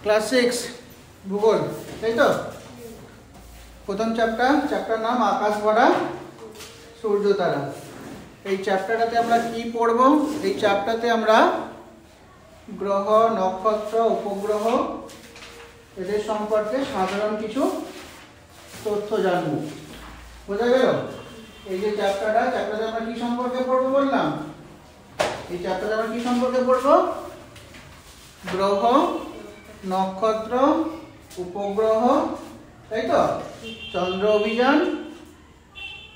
Class 6 ভূগোল, তাই তো? প্রথম চ্যাপ্টার নাম আকাশ ভরা সূর্য তারা। এই চ্যাপ্টারটাতে আমরা কি পড়ব? এই চ্যাপ্টারতে আমরা গ্রহ, নক্ষত্র, উপগ্রহ এদের সম্পর্কে সাধারণ কিছু তথ্য জানব। বোঝা গেল? এই যে চ্যাপ্টারতে আমরা কি সম্পর্কে পড়বো বললাম? এই চ্যাপ্টারে আমরা কি সম্পর্কে পড়ব? গ্রহ, নক্ষত্র, উপগ্রহ, তাই তো? চন্দ্র অভিযান,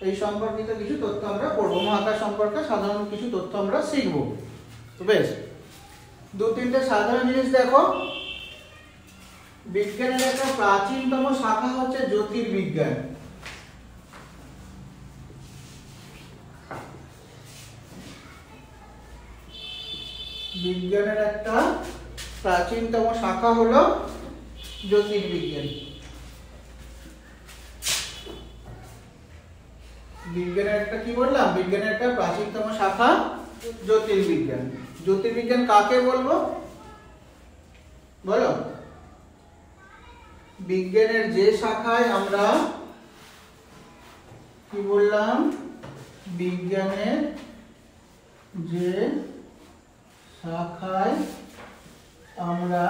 এই সম্পর্কিত কিছু তথ্য আমরা পড়ব। মহাকাশ সম্পর্কে সাধারণ কিছু তথ্য আমরা শিখব। তো বেশ, দু তিনটে সাধারণ জিনিস দেখো। বিজ্ঞানের একটা প্রাচীনতম শাখা হচ্ছে জ্যোতির্বিজ্ঞান। বিজ্ঞানের একটা প্রাচীনতম শাখা হলো জ্যোতির্বিজ্ঞান। বিজ্ঞানের একটা কি বললাম? বিজ্ঞানের একটা প্রাচীনতম শাখা জ্যোতির্বিজ্ঞান। জ্যোতির্বিজ্ঞান কাকে বলবো বলো? বিজ্ঞানের যে শাখায় আমরা কি বললাম? বিজ্ঞানের যে শাখায় আমরা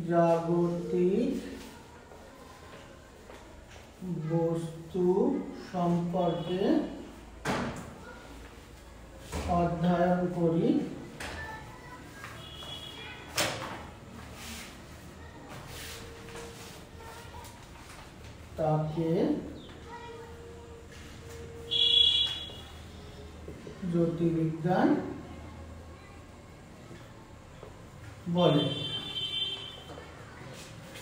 মহাজাগতিক বস্তু সম্পর্কে অধ্যয়ন করি তাকে জ্যোতির্বিজ্ঞান বলে।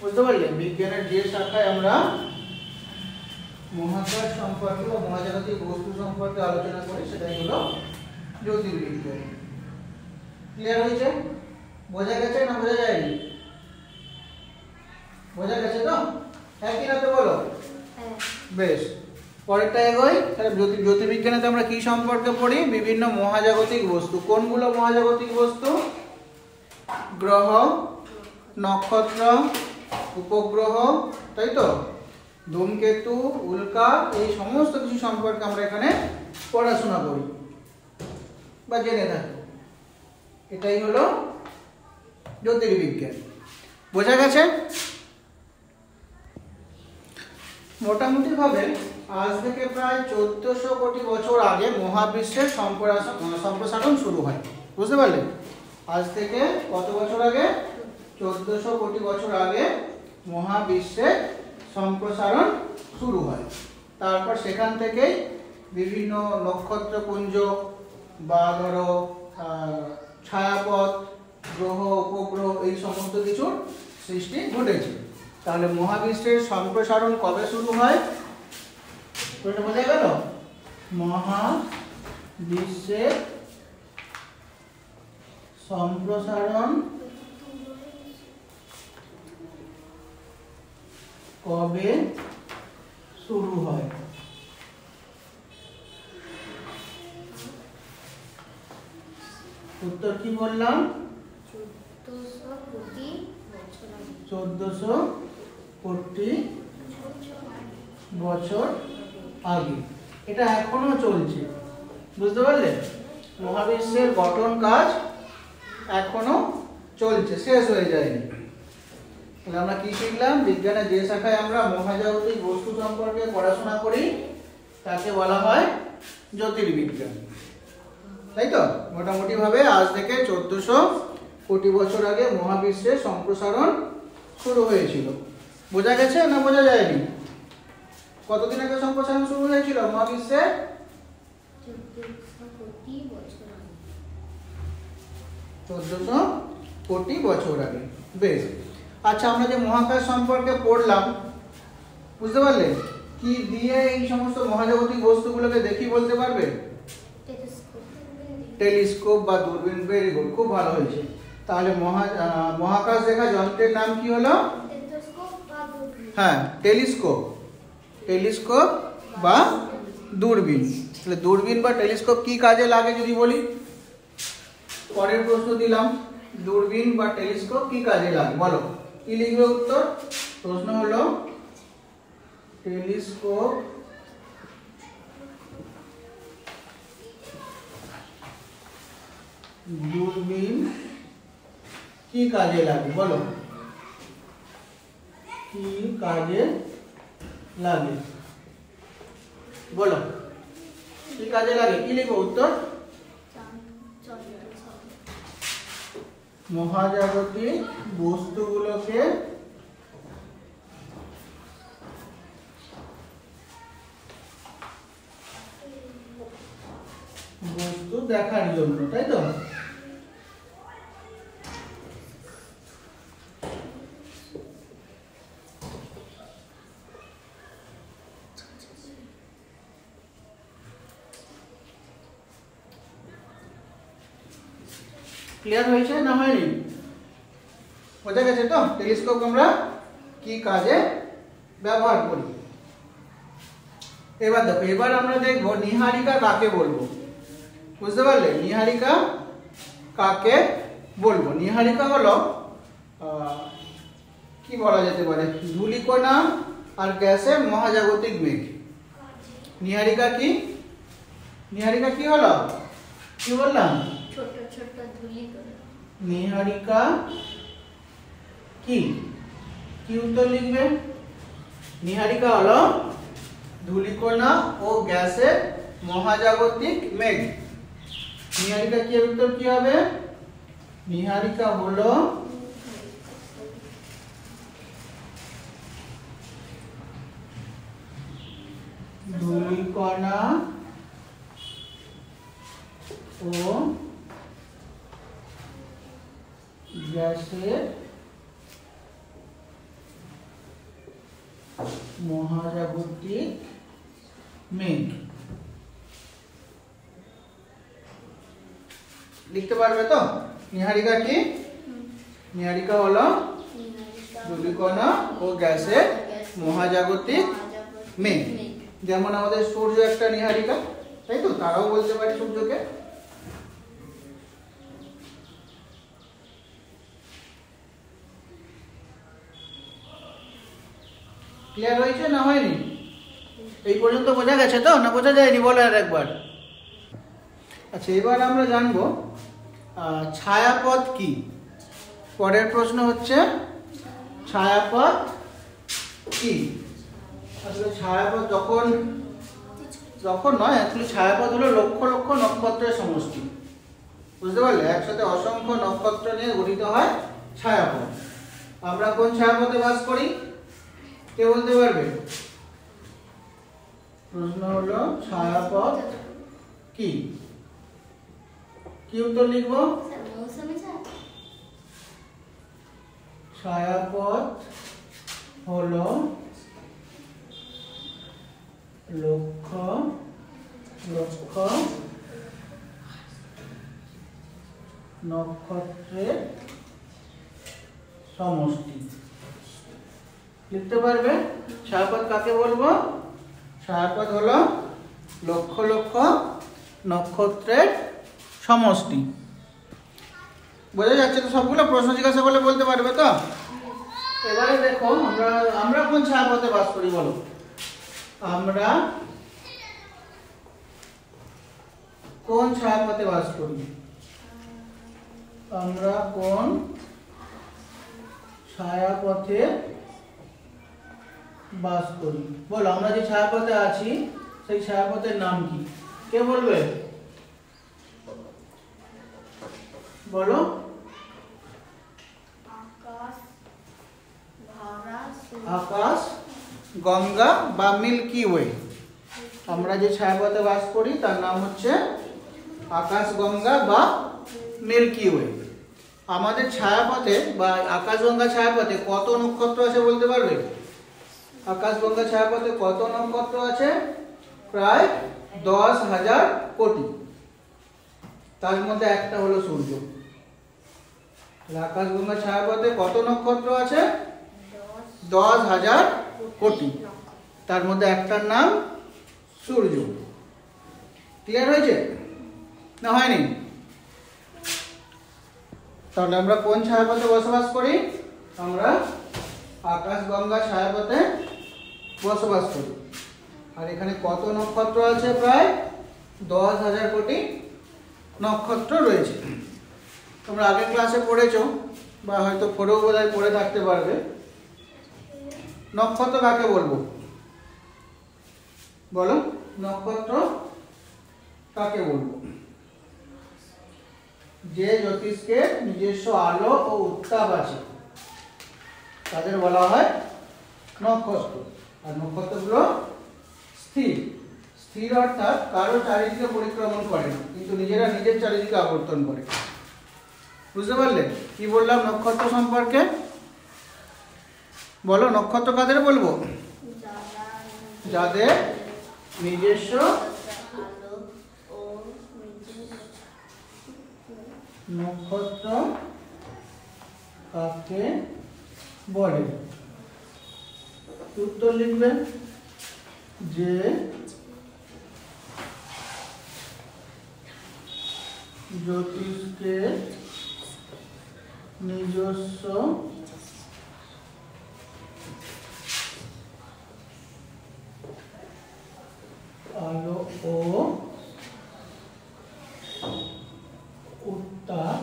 বুঝতে পারলে? বিজ্ঞানের যে শাখায় আমরা মহাকাশ সম্পর্কে বা মহাজাগতিক বস্তু সম্পর্কে আলোচনা করি সেটাই হলো জ্যোতির্বিজ্ঞান। ক্লিয়ার হয়েছে? বোঝা গেছে না বোঝা যায়নি? বোঝা গেছে তো? হ্যাঁ কি না তো বলো? বেশ, পরেরটা এগোই। তাহলে জ্যোতির্বিজ্ঞানেতে আমরা কি সম্পর্কে পড়ি? বিভিন্ন মহাজাগতিক বস্তু। কোনগুলো মহাজাগতিক বস্তু? গ্রহ, নক্ষত্র, উপগ্রহ, তাই তো? ধূমকেতু, উল্কা, এই সমস্ত কিছু সম্পর্কে আমরা এখানে পড়াশোনা করি বা জেনে থাকি। এটাই হলো জ্যোতির্বিজ্ঞান। বোঝা গেছে? মোটামুটি ভাবে আজ থেকে প্রায় 1400 কোটি বছর আগে মহাবিশ্বের সম্প্রসারণ শুরু হয়। বুঝতে পারলে? আজ থেকে কত বছর আগে? 1400 কোটি বছর আগে মহাবিশ্বের সম্প্রসারণ শুরু হয়। তারপর সেখান থেকেই বিভিন্ন নক্ষত্রপুঞ্জ বা ধরো ছায়াপথ, গ্রহ, উপগ্রহ, এই সমস্ত কিছুর সৃষ্টি ঘটেছে। তাহলে মহাবিশ্বের সম্প্রসারণ কবে শুরু হয়? বোঝা গেল? মহাবিশ্বের সম্প্রসারণ কবে শুরু হয়? উত্তর কি বললাম? 1400 কোটি বছর আগে। এটা এখনো চলছে। বুঝতে পারলে? মহাবিশ্বের গঠন কাজ এখনো চলছে, শেষ হয়ে যায়নি। তাহলে আমরা কি শিখলাম? বিজ্ঞানের যে শাখায় আমরা মহাজাগতিক বস্তু সম্পর্কে পড়াশোনা করি তাকে বলা হয় জ্যোতির্বিজ্ঞান, তাই তো? মোটামুটি ভাবে আজ থেকে 1400 কোটি বছর আগে মহাবিশ্বের সম্প্রসারণ শুরু হয়েছিল। বোঝা গেছে না বোঝা যায়নি? কতদিন আগে সম্প্রসারণ শুরু হয়েছিল মহাবিশ্বে? 1400 কোটি বছর আগে। বেশ, আচ্ছা, আমরা যে মহাকাশ সম্পর্কে পড়লাম, বুঝতে পারলে? কি দিয়ে এই সমস্ত মহাজাগতিক বস্তুগুলোকে দেখি বলতে পারবে? টেলিস্কোপ বা দূরবীন। ভেরি গুড, খুব ভালো হয়েছে। তাহলে মহাকাশ দেখা যন্ত্রের নাম কি হলো? হ্যাঁ, টেলিস্কোপ বা দূরবীন। তাহলে দূরবীন বা টেলিস্কোপ কি কাজে লাগে যদি বলি, পরের প্রশ্ন দিলাম, দূরবীন বা টেলিস্কোপ কি কাজে লাগে বলো, কি লিখবে উত্তর? প্রশ্ন হলো টেলিস্কোপ দূরবীন কি কাজে লাগে বলো, কি কাজে লাগে বলো, কি কাজে লাগে, কি লিখবো উত্তর? মহাজাগতিক বস্তুগুলোকে বস্তু দেখার জন্য, তাই তো? ক্লিয়ার হয়েছে না হয়নি? বোঝা গেছে তো টেলিস্কোপ আমরা কি কাজে ব্যবহার করি। এবার দেখো, এবার আমরা দেখবো নীহারিকা কাকে বলবো, বুঝতে পারলে? নীহারিকা কাকে বলবো? নীহারিকা হলো কি বলা যেতে পারে, ধূলিকণা আর গ্যাসের মহাজাগতিক মেঘ। নীহারিকা কি, নীহারিকা কি হলো, কি বললাম? ছোট ছোট ধূলিকণা। নীহারিকা কি, কি উত্তর লিখবে? নীহারিকা হলো ধূলিকণা ও গ্যাসের মহাজাগতিক মেঘ। নীহারিকা কি, উত্তর কি হবে? নীহারিকা হলো ধূলিকণা ও গ্যাসের মহাজাগতিক মেঘ। লিখতে পারবে তো? নীহারিকা কি, নীহারিকা হলো ধূলিকণা ও গ্যাসের মহাজাগতিক মেঘ। যেমন আমাদের সূর্য একটা নীহারিকা, তাই তো? তারাও বলতে পারি সূর্যকে। ক্লিয়ার হয়েছে না হয়নি? এই পর্যন্ত বোঝা গেছে তো, না বোঝা যায়নি বলো আর একবার? আচ্ছা, এবার আমরা জানবো ছায়াপথ কি। পরের প্রশ্ন হচ্ছে ছায়াপথ কি। আসলে ছায়াপথ যখন নয়, অ্যাকচুয়ালি ছায়াপথ হলো লক্ষ লক্ষ নক্ষত্রের সমষ্টি, বুঝতে পারলে? একসাথে অসংখ্য নক্ষত্র নিয়ে গঠিত হয় ছায়াপথ। আমরা কোন ছায়াপথে বাস করি, কে বলতে পারবে? প্রশ্ন হলো ছায়াপথ কি, কি উত্তর লিখবো? ছায়াপথ হলো লক্ষ লক্ষ নক্ষত্রের সমষ্টি। লিখতে পারবে? ছায়াপথ কাকে বলবো? ছায়াপথ হলো লক্ষ লক্ষ নক্ষত্রের সমষ্টি। বোঝা যাচ্ছে তো? সবগুলো প্রশ্ন জিজ্ঞাসা করলে বলতে পারবে তো? এবারে দেখো, আমরা কোন ছায়াপথে বাস করি বলো? আমরা কোন ছায়াপথে বাস করি? আমরা কোন ছায়াপথে বাস করি বলো? আমরা যে ছায়াপথে আছি সেই ছায়াপথের নাম কি, কে বলবে? বলো। আকাশ গঙ্গা বা মিল্কি ওয়ে। আমরা যে ছায়াপথে বাস করি তার নাম হচ্ছে আকাশ গঙ্গা বা মিল্কি ওয়ে। আমাদের ছায়াপথে বা আকাশগঙ্গা ছায়াপথে কত নক্ষত্র আছে বলতে পারবে? আকাশগঙ্গা ছায়াপথে কত নক্ষত্র আছে? প্রায় 10,000 কোটি। তার মধ্যে একটা হলো সূর্য। আকাশগঙ্গা ছায়াপথে কত নক্ষত্র আছে? 10,000 কোটি। তার মধ্যে একটার নাম সূর্য। ক্লিয়ার হয়েছে না হয়নি? তাহলে আমরা কোন ছায়াপথে বসবাস করি? আমরা আকাশগঙ্গা ছায়াপথে বসবাস করি। আর এখানে কত নক্ষত্র আছে? প্রায় 10,000 কোটি নক্ষত্র রয়েছে। তোমরা আগের ক্লাসে পড়েছো বা হয়তো পড়েও বোধহয় পড়ে থাকতে পারবে। নক্ষত্র কাকে বলবো? বলো, নক্ষত্র কাকে বলবো? যে জ্যোতিষকে নিজস্ব আলো ও উত্তাপ আছে তাদের বলা হয় নক্ষত্র। আর নক্ষত্রগুলো স্থির। স্থির অর্থাৎ কারো চারিদিকে পরিক্রমণ করে না, কিন্তু নিজেরা নিজের চারিদিকে আবর্তন করে। বুঝতে পারলে কি বললাম নক্ষত্র সম্পর্কে? বলো, নক্ষত্র কাদের বলবো? যাদের নিজস্ব আলো ও নক্ষত্র কাকে বলে? উত্তর লিখবেন যে জ্যোতিষকে নিজস্ব আলো ও উত্তাপ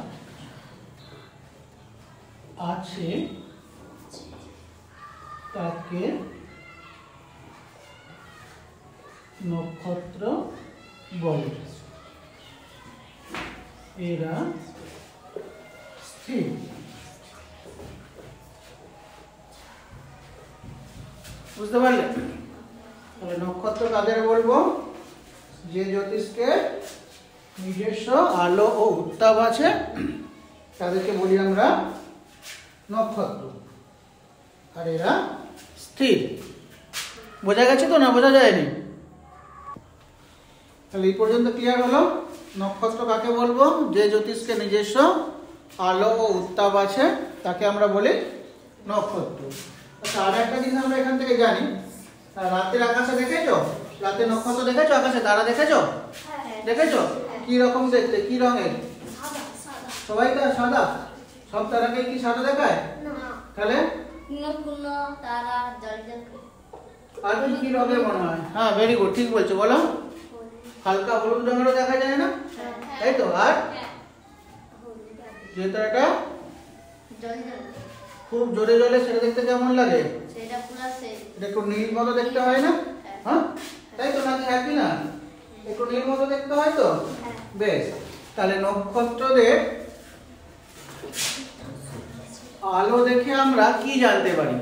আছে তাকে নক্ষত্র বলে। এরা স্থির। বুঝতে পারলে? তাহলে নক্ষত্র কাদের বলবো? যে জ্যোতিষকে নিজস্ব আলো ও উত্তাপ আছে তাদেরকে বলি আমরা নক্ষত্র। আর এরা স্থির। বোঝা গেছে তো না বোঝা যায়নি? তাহলে এই পর্যন্ত ক্লিয়ার হলো নক্ষত্র কাকে বলবো? যে জ্যোতিষকে নিজস্ব আলো ও উত্তাপ আছে তাকে আমরা বলি নক্ষত্র। আচ্ছা, আর একটা জিনিস আমরা এখান থেকে জানি, রাতের আকাশে দেখেছো? রাতে নক্ষত্র দেখেছো? আকাশে তারা দেখেছো? দেখেছো? কি রকম দেখতে? কি রঙের? সবাই তো সাদা? সব তারাকে কি সাদা দেখায়? তাহলে তারা জল জল আর কি রঙের মনে হয়? হ্যাঁ, ভেরি গুড, ঠিক বলছো। বলো, হালকা হলুদ রঙেরও দেখা যায় না, তাই তো? আর যে তারাটা খুব জোরে জ্বলে সেটা দেখতে কেমন লাগে? সেটা পুরো এটা একটু নীল মতো দেখতে হয় না? হ্যাঁ, তাই তো? নাকি একই না? একটু নীল মতো দেখতে হয় তো? বেশ, তাহলে নক্ষত্রদের আলো দেখে আমরা কি জানতে পারি?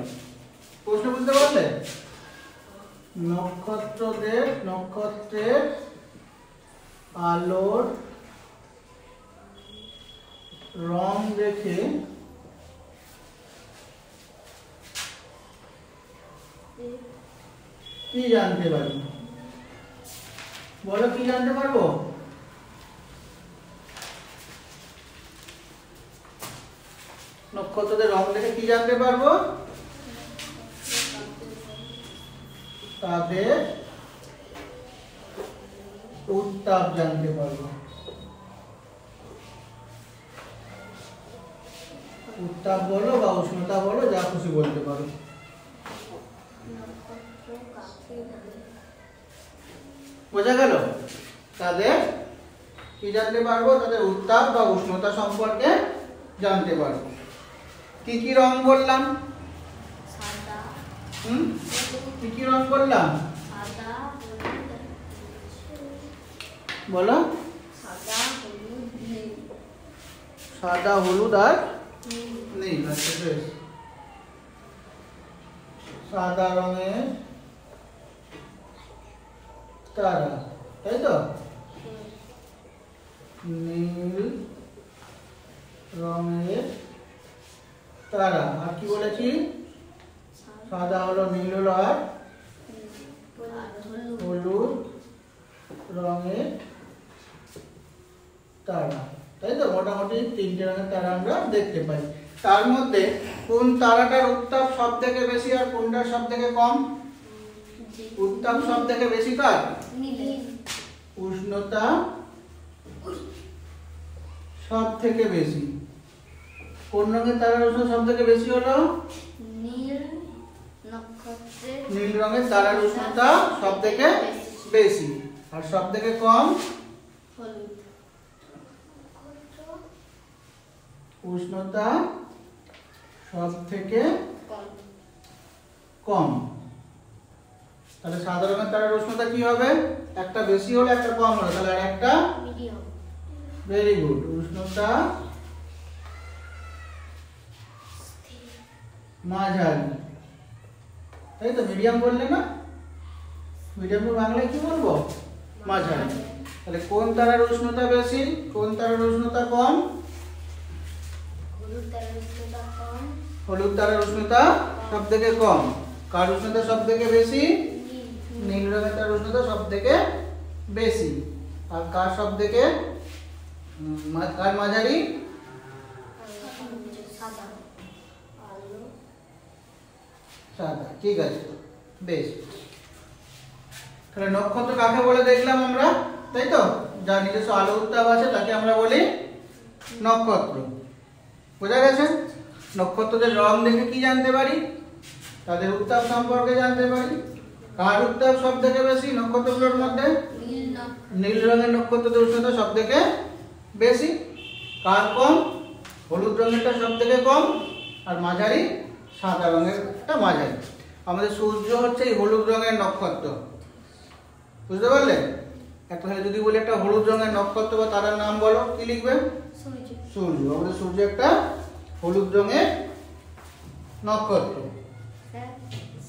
প্রশ্ন বুঝতে পারলে? নক্ষত্রের আলোর রং দেখে কি জানতে পারি? বলো, কি জানতে পারবো? নক্ষত্রদের রং দেখে কি জানতে পারবো? তাদের উত্তাপ জানতে পারবো। উত্তাপ বলো বা উষ্ণতা বলো, যা খুশি বলতে পারো। বোঝা গেল? তাদের কি জানতে পারবো? তাদের উত্তাপ বা উষ্ণতা সম্পর্কে জানতে পারবো। কি কি রং বললাম? সাদা, কি কি রং বললাম? সাদা, বলো। সাদা, হলুদ, নীল। সাদা, হলুদ আর নীল। আচ্ছা, বেশ। সাদা রঙের তারা, তাই তো? নীল রঙের তারা। আর কি বলেছি? সাদা হলো, নীল হলো, আর হলুদ রঙের তারা, তাই তো? মোটামুটি 3টে রঙের তারা আমরা দেখতে পাই। তার মধ্যে কোন তারাটার উত্তাপ সব থেকে বেশি আর কোনটার সব থেকে কম? উত্তাপ সব থেকে বেশি কার? উষ্ণতা সব থেকে বেশি। কোন রঙের তারার উষ্ণতা সব থেকে বেশি হলো? নীল নক্ষত্রের নীল রঙের তারার উষ্ণতা সব থেকে বেশি। আর সব থেকে কম? হলুদ। উষ্ণতা সব থেকে কম। কম। তাহলে সাদা রঙের তারার উষ্ণতা কি হবে? একটা বেশি হলে একটা কম হলো, তাহলে আর একটা মিডিয়াম। Very good. উষ্ণতা মাঝারি, তাই তো? মিডিয়াম বললে না? মিডিয়াম বাংলায় কি বলবো? মাঝারি। তাহলে কোন তারার উষ্ণতা বেশি, কোন তারার উষ্ণতা কম? হলুদ তারার উষ্ণতা কম। হলুদ তারার উষ্ণতা সব থেকে কম। কার উষ্ণতা সব থেকে বেশি? নীল। নীল রঙের তারার উষ্ণতা সব থেকে বেশি। আর কার সব থেকে কার মাঝারি? সাদা। আলো। সাদা। ঠিক আছে, বেশ। তাহলে নক্ষত্র কাকে বলে দেখলাম আমরা, তাই তো? যার নিজস্ব আলো উত্তাপ আছে তাকে আমরা বলি নক্ষত্র। বোঝা গেছে? নক্ষত্রদের রং দেখে কি জানতে পারি? তাদের উত্তাপ সম্পর্কে জানতে পারি। কার উত্তাপ সব থেকে বেশি নক্ষত্রগুলোর মধ্যে? নীল নক্ষত্র। নীল রঙের নক্ষত্রদের উষ্ণতা সব থেকে বেশি। কার কম? হলুদ রঙেরটা সব থেকে কম। আর মাঝারি সাদা রঙেরটা মাঝারি। আমাদের সূর্য হচ্ছে এই হলুদ রঙের নক্ষত্র, বুঝতে পারলে? একটা যদি বলি একটা হলুদ রঙের নক্ষত্র বা তারার নাম বলো, কি লিখবে? সূর্য। সূর্য। আমাদের সূর্য একটা হলুদ রঙের নক্ষত্র। স্যার,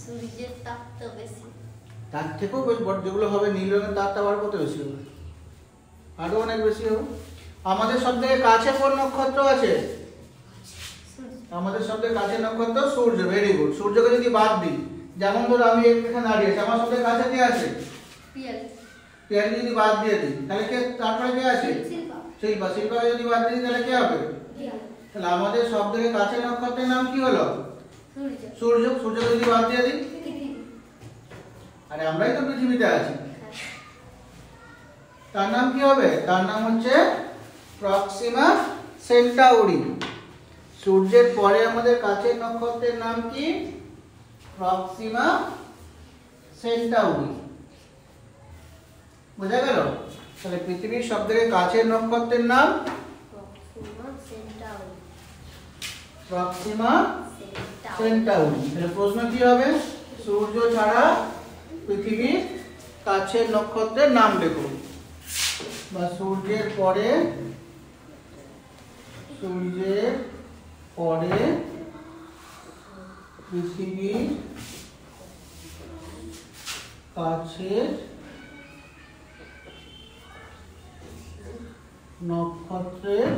সূর্যের তাপ তো বেশি। তার থেকেও বেশ বড় যেগুলো হবে নীল রঙের তারটা আবার কত বেশি হবে? আরো অনেক বেশি হবে। আমাদের সব থেকে কাছে কোন নক্ষত্র আছে? সূর্য। আমাদের সব থেকে কাছে নক্ষত্র সূর্য। Very good. সূর্যকে যদি বাদ দিই, যেমন ধরো আমি এখানে দাঁড়িয়ে আছি, আমার সব থেকে কাছে কে আছে? পিয়াল। পিয়ারি যদি বাদ দিয়ে দিই তাহলে কে, তারপরে কে আছে? শিল্পা। শিল্পা। শিল্পাকে যদি বাদ দিই তাহলে কে হবে? পিয়াল। তাহলে আমাদের সব থেকে কাছে নক্ষত্রের নাম কি হলো? সূর্য। সূর্য। সূর্যকে যদি বাদ দিয়ে দিই, পৃথিবী। আরে আমরাই তো পৃথিবীতে আছি, হ্যাঁ। তার নাম কি হবে? তার নাম হচ্ছে প্রক্সিমা সেন্টাউরি। সূর্যের পরে আমাদের কাছের নক্ষত্রের নাম কি? Proxima Centauri. বোঝা গেল? তাহলে পৃথিবীর সব থেকে কাছের নক্ষত্রের নাম Proxima Centauri. Proxima Centauri. Centauri. তাহলে প্রশ্ন কি হবে? সূর্য ছাড়া পৃথিবীর কাছের নক্ষত্রের নাম লেখো, বা সূর্যের পরে পৃথিবীর কাছের নক্ষত্রের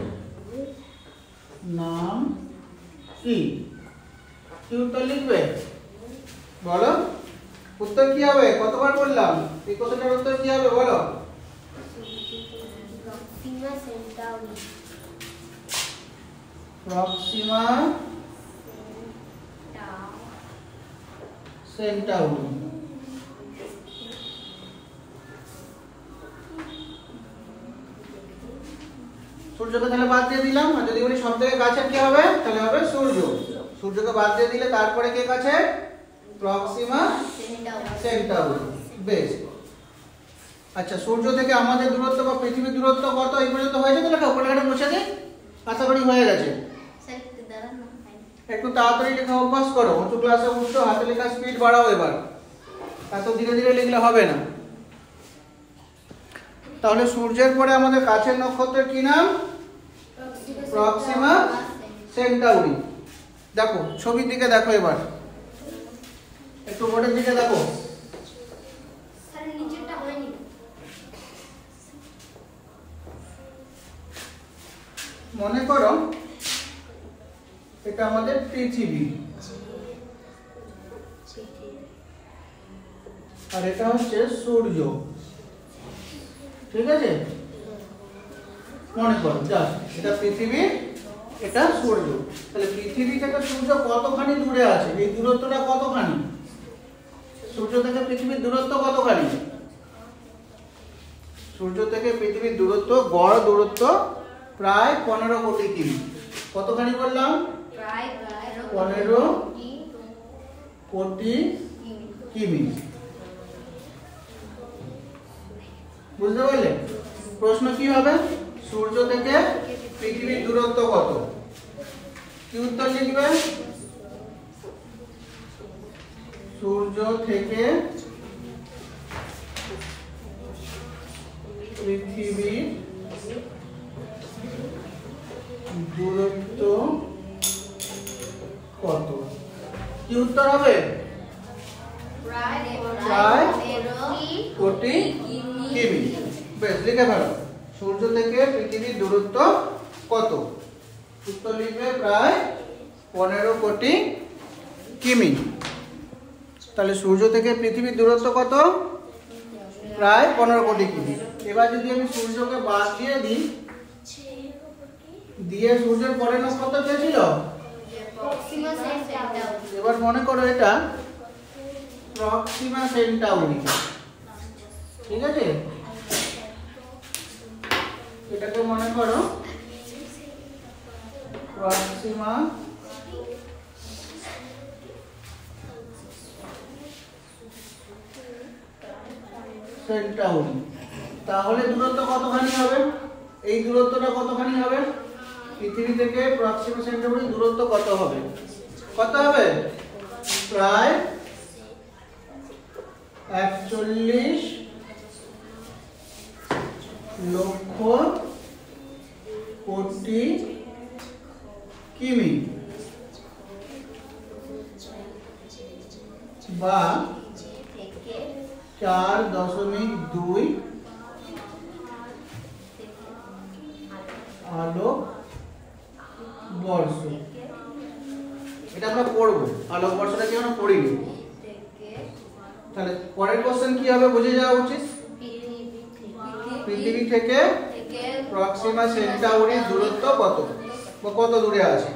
নাম কি? কি উত্তর লিখবে বলো? উত্তর কি হবে? কতবার বললাম? এই কোশ্চেনটার উত্তর কি হবে বলো? Proxima Centauri. Proxima Centauri. সূর্যকে তাহলে বাদ দিয়ে দিলাম। আর যদি বলি সব থেকে কাছে কি হবে, তাহলে হবে সূর্য। সূর্যকে বাদ দিয়ে দিলে তারপরে কে কাছে? Proxima Centauri. বেশ। আচ্ছা, সূর্য থেকে আমাদের দূরত্ব বা পৃথিবীর দূরত্ব কত? এই পর্যন্ত হয়েছে তো লেখা? উপরে লেখাটা মুছে দিই, আশা করি হয়ে গেছে। স্যার, একটু দাঁড়ান না। একটু তাড়াতাড়ি লেখা অভ্যাস করো। উঁচু ক্লাসে উঠছো, হাতে লেখা স্পিড বাড়াও এবার, এত ধীরে ধীরে লিখলে হবে না। তাহলে সূর্যের পরে আমাদের কাছের নক্ষত্রের কি নাম? Proxima Centauri. দেখো ছবির দিকে দেখো, এবার একটু বোর্ডের দিকে দেখো। স্যার, নিচেরটা হয়নি। মনে করো এটা আমাদের পৃথিবী, আর এটা হচ্ছে সূর্য। ঠিক আছে? মনে করো জাস্ট এটা পৃথিবী, এটা সূর্য। তাহলে পৃথিবী থেকে সূর্য কতখানি দূরে আছে? এই দূরত্বটা কতখানি? সূর্য থেকে পৃথিবীর দূরত্ব কতখানি? সূর্য থেকে পৃথিবীর দূরত্ব, গড় দূরত্ব প্রায় 15 কোটি কিমি। কতখানি বললাম? প্রায় 15 কোটি কিমি। বুঝতে পারলে? প্রশ্ন কি হবে? সূর্য থেকে পৃথিবীর দূরত্ব কত? কি উত্তর লিখবে? সূর্য থেকে পৃথিবীর দূরত্ব কত? কি উত্তর হবে? প্রায় প্রায় 15 কোটি কিমি। বেশ, লিখে ফেলো। সূর্য থেকে পৃথিবীর দূরত্ব কত? উত্তর লিখবে প্রায় 15 কোটি কিমি। তাহলে সূর্য থেকে পৃথিবীর দূরত্ব কত? প্রায় 15 কোটি কিমি। এবার যদি আমি সূর্যকে বাদ দিয়ে দিই, দিয়ে সূর্যের পরের নক্ষত্র কে ছিল? Proxima Centauri. এবার মনে করো এটা প্রক্সিমা সেন্টাউরি, ঠিক আছে? এটাকে মনে করো প্রক্সিমা সেন্টাউরি। তাহলে দূরত্ব কতখানি হবে? এই দূরত্বটা কতখানি হবে? পৃথিবী থেকে প্রক্সিমা সেন্টাউরি দূরত্ব কত হবে? কত হবে? প্রায় 41 লক্ষ কোটি কিমি, বা 4.2 আলোক বর্ষ। এটা আমরা পড়বো, আলোক বর্ষটা কি আমরা পড়িনি। তাহলে পরের কোশ্চেন কি হবে বুঝে যাওয়া উচিত। পৃথিবী থেকে প্রক্সিমা সেন্টাউরির দূরত্ব কত, বা কত দূরে আছে?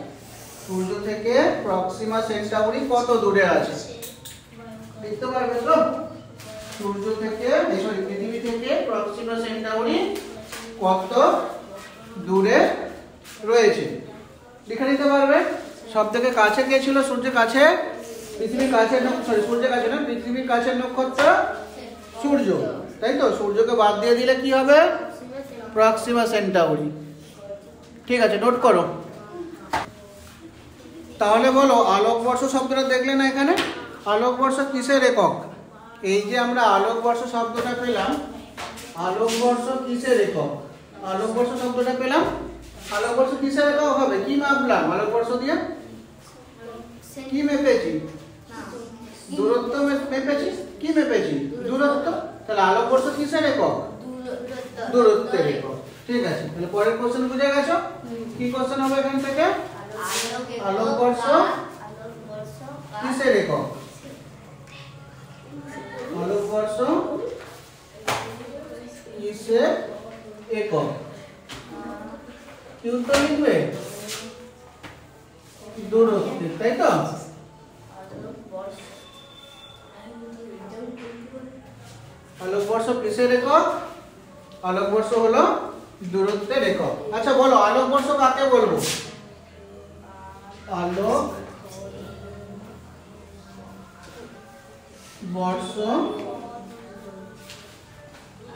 সূর্য থেকে প্রক্সিমা সেন্টাউরি কত দূরে আছে লিখতে পারবে তো? সূর্য থেকে, সরি, পৃথিবী থেকে প্রক্সিমা সেন্টাউরি কত দূরে রয়েছে লিখে নিতে পারবে। সব থেকে কাছে কে ছিল? সূর্যের কাছে, পৃথিবীর কাছে, সরি সূর্যের কাছে না, পৃথিবীর কাছে নক্ষত্র সূর্য, তাই তো? সূর্যকে বাদ দিয়ে দিলে কি হবে? Proxima Centauri. ঠিক আছে, নোট করো। তাহলে বলো, আলোকবর্ষ শব্দটা দেখলে না এখানে? আলোকবর্ষ কিসের একক? এই যে আমরা আলোকবর্ষ শব্দটা পেলাম, আলোকবর্ষ কিসের একক? আলোকবর্ষ শব্দটা পেলাম, আলোকবর্ষ কিসের একক হবে? কি মাপলাম আলোকবর্ষ দিয়ে? কি মেপেছি? দূরত্ব মেপেছি। কি মেপেছি? দূরত্ব। তাহলে আলোকবর্ষ কিসের একক? দূরত্বের একক। ঠিক আছে, তাহলে পরের কোশ্চেন বুঝে গেছো? কি কোশ্চেন হবে এখান থেকে? আলোকবর্ষ কিসের একক? আলোকবর্ষ কিসের একক? কি উত্তর লিখবে? দূরত্বের, তাই তো? আলোকবর্ষ কিসের একক? আলোকবর্ষ হলো দূরত্বের একক। আচ্ছা বলো, আলোকবর্ষ কাকে বলবো? আলোক বর্ষ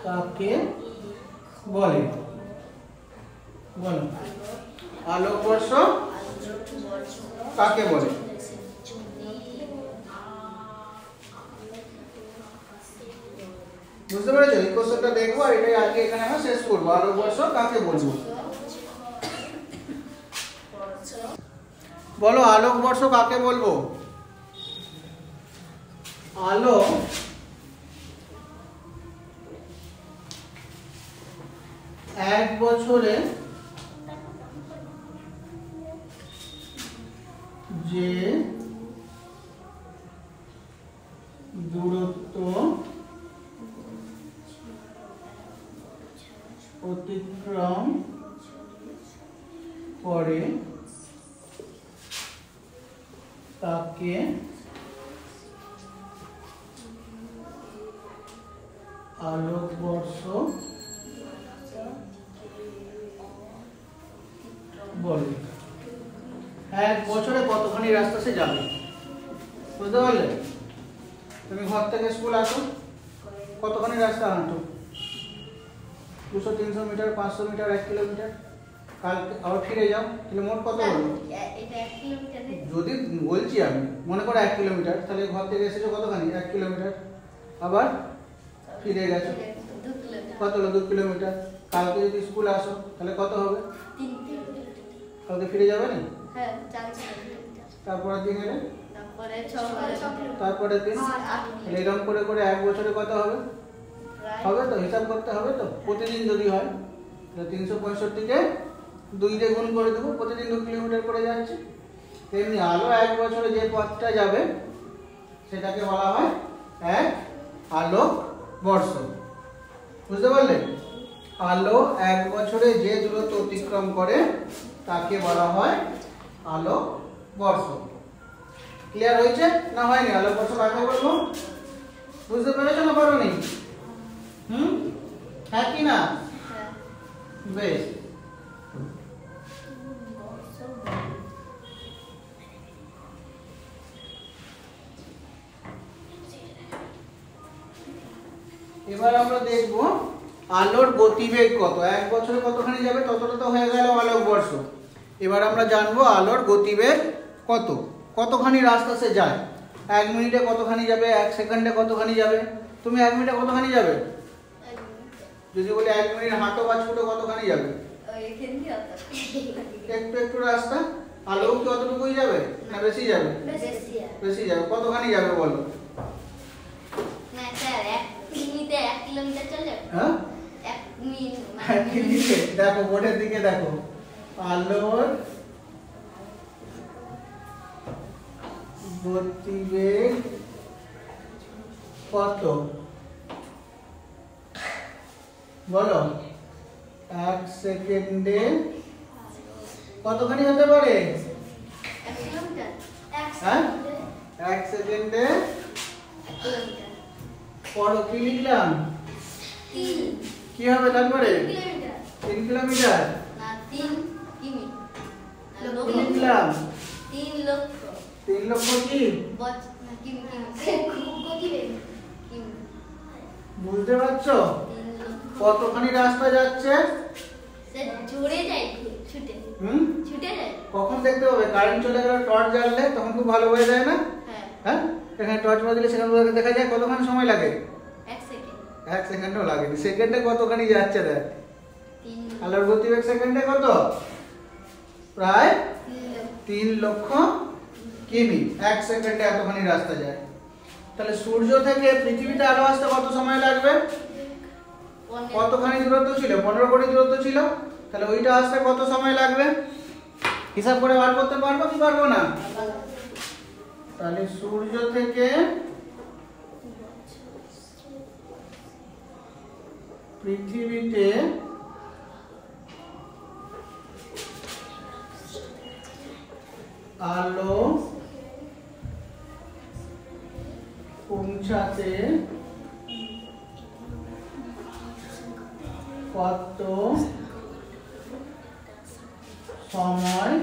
কাকে বলে? বলো, আলোকবর্ষ কাকে বলে? বুঝতে পেরেছো? এই কোশ্চেনটা দেখবো আর এটাই আজকে এখানে আমরা শেষ করবো। আলোকবর্ষ কাকে বলবো? বলো, আলোকবর্ষ কাকে বলবো? আলো এক বছরে যে দূরত্ব অতিক্রম করে তাকে আলোকবর্ষ বলো 1 বছরে কতখানি রাস্তা সে যাবে? বুঝতে পারলে? তুমি ঘর থেকে স্কুল আসো, কতখানি রাস্তা হাঁটো? 200-300 মিটার, 500 মিটার, 1 কিলোমিটার। কাল আবার ফিরে যাও, তাহলে মোট কত হলো? এটা 1 কিলোমিটার। যদি বলছি আমি, মনে করো 1 কিলোমিটার, তাহলে ঘর থেকে এসেছো কতখানি? 1 কিলোমিটার। আবার ফিরে গেছো, 2 কিলোমিটার। কত হলো? 2 কিলোমিটার। কালকে যদি স্কুল আসো তাহলে কত হবে? 3 কিলোমিটার। কালকে ফিরে যাবে না? হ্যাঁ 4 কিলোমিটার। তারপরের দিন এলে, তারপরে 6 কিলোমিটার। তারপরের দিন, তাহলে এরকম করে করে 1 বছরে কত হবে? হবে তো, হিসাব করতে হবে তো। প্রতিদিন যদি হয় তাহলে 365 কে 2 দিয়ে গুণ করে দেবো, প্রতিদিন 2 কিলোমিটার করে যাচ্ছে। তেমনি আলো 1 বছরে যে পথটা যাবে সেটাকে বলা হয় 1 আলোক বর্ষ। বুঝতে পারলে? আলো 1 বছরে যে দূরত্ব অতিক্রম করে তাকে বলা হয় আলোক বর্ষ। ক্লিয়ার হয়েছে না হয়নি? আলোক বর্ষ কাকে বলবো? বুঝতে পেরেছো না পারোনি? হ্যাঁ কি না? হ্যাঁ। বেশ। এবার আমরা দেখব আলোর গতিবেগ কত। 1 বছরে কতখানি যাবে ততটা তো হয়ে গেল আলোক বর্ষ। এবার আমরা জানবো আলোর গতিবেগ কত, কতখানি রাস্তা সে যায়। 1 মিনিটে কতখানি যাবে, 1 সেকেন্ডে কতখানি যাবে। তুমি 1 মিনিটে কতখানি যাবে? যদি বলি 1 মিনিট হাঁটো বা ছুটো কতখানি যাবে? একটু একটু রাস্তা। আলো কি অতটুকুই যাবে না বেশি যাবে? বেশি যাবে। কতখানি যাবে বলো? না স্যার 1 মিনিটে 1 কিলোমিটার চলে যাবে। হ্যাঁ 1 মিনিট 1 মিনিটে দেখো, বোর্ডের দিকে দেখো। আলোর গতিবেগ কত বলো? 1 সেকেন্ডে কতখানি হতে পারে? 1 কিলোমিটার। হ্যাঁ 1 সেকেন্ডে 1 কিলোমিটার। পড়ো, কি লিখলাম? 3 কি হবে তারপরে? কিলোমিটার। 3 কিলোমিটার। না 3 কিমি। কি লিখলাম? 3 লক্ষ। 3 লক্ষ কি? না কিমি গতিবেগ কিমি। বুঝতে পারছো 3 লক্ষ। কতখানি রাস্তা যাচ্ছে? স্যার জোরে যায়, ছুটে ছুটে যায়। কখন দেখতে হবে? কারেন্ট চলে গেলে টর্চ জ্বাললে তখন খুব ভালো হয়ে যায় না? হ্যাঁ হ্যাঁ, এখানে টর্চ বাজলে সেখানে দেখা যায়। কতখানি সময় লাগে? 1 সেকেন্ড। 1 সেকেন্ডও লাগে না। সেকেন্ডে কতখানি যাচ্ছে দেখ। 3 আলোর গতিবেগ সেকেন্ডে কত? প্রায় 3 লক্ষ কিমি। 1 সেকেন্ডে এতখানি রাস্তা যায়। তাহলে সূর্য থেকে পৃথিবীতে আলো আসতে কত সময় লাগবে? কতখানি দূরত্ব ছিল? 15 কোটি দূরত্ব ছিল। তাহলে ওইটা আসতে কত সময় লাগবে? হিসাব করে বার করতে পারবো কি পারবো না? তাহলে সূর্য থেকে পৃথিবীতে আলো পৌঁছাতে কত সময়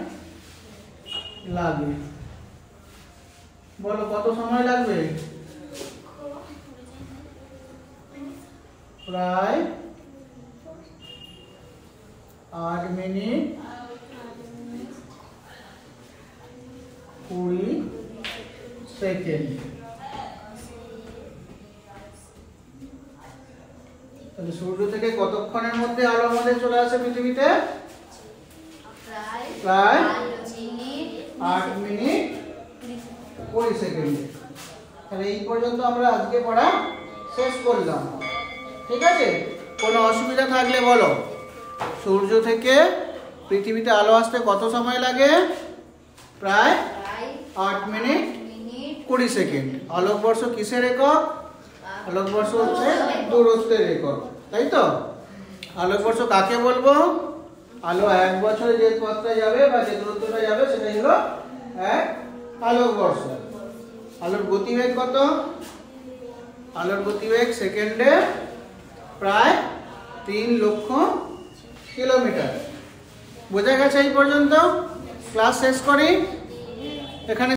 লাগে বলো? কত সময় লাগবে? প্রায় 8 মিনিট 20 সেকেন্ড। তাহলে সূর্য থেকে কতক্ষণের মধ্যে আলো আমাদের চলে আসে পৃথিবীতে? প্রায় 8 মিনিট 20 সেকেন্ড। তাহলে এই পর্যন্ত আমরা আজকে পড়া শেষ করলাম। ঠিক আছে? কোনো অসুবিধা থাকলে বলো। সূর্য থেকে পৃথিবীতে আলো আসতে কত সময় লাগে? প্রায় 8 মিনিট 20 সেকেন্ড। আলোকবর্ষ কিসের একক? আলোকবর্ষ হচ্ছে দূরত্বের একক, তাই তো? আলোকবর্ষ কাকে বলবো? আলো 1 বছরে যে পথটা যাবে বা যে দূরত্বটা যাবে সেটাই হলো 1 আলোকবর্ষ। আলোর গতিবেগ কত? আলোর গতিবেগ সেকেন্ডে প্রায় 3 লক্ষ কিলোমিটার। বোঝা গেছে এই পর্যন্ত? ক্লাস শেষ করি এখানে।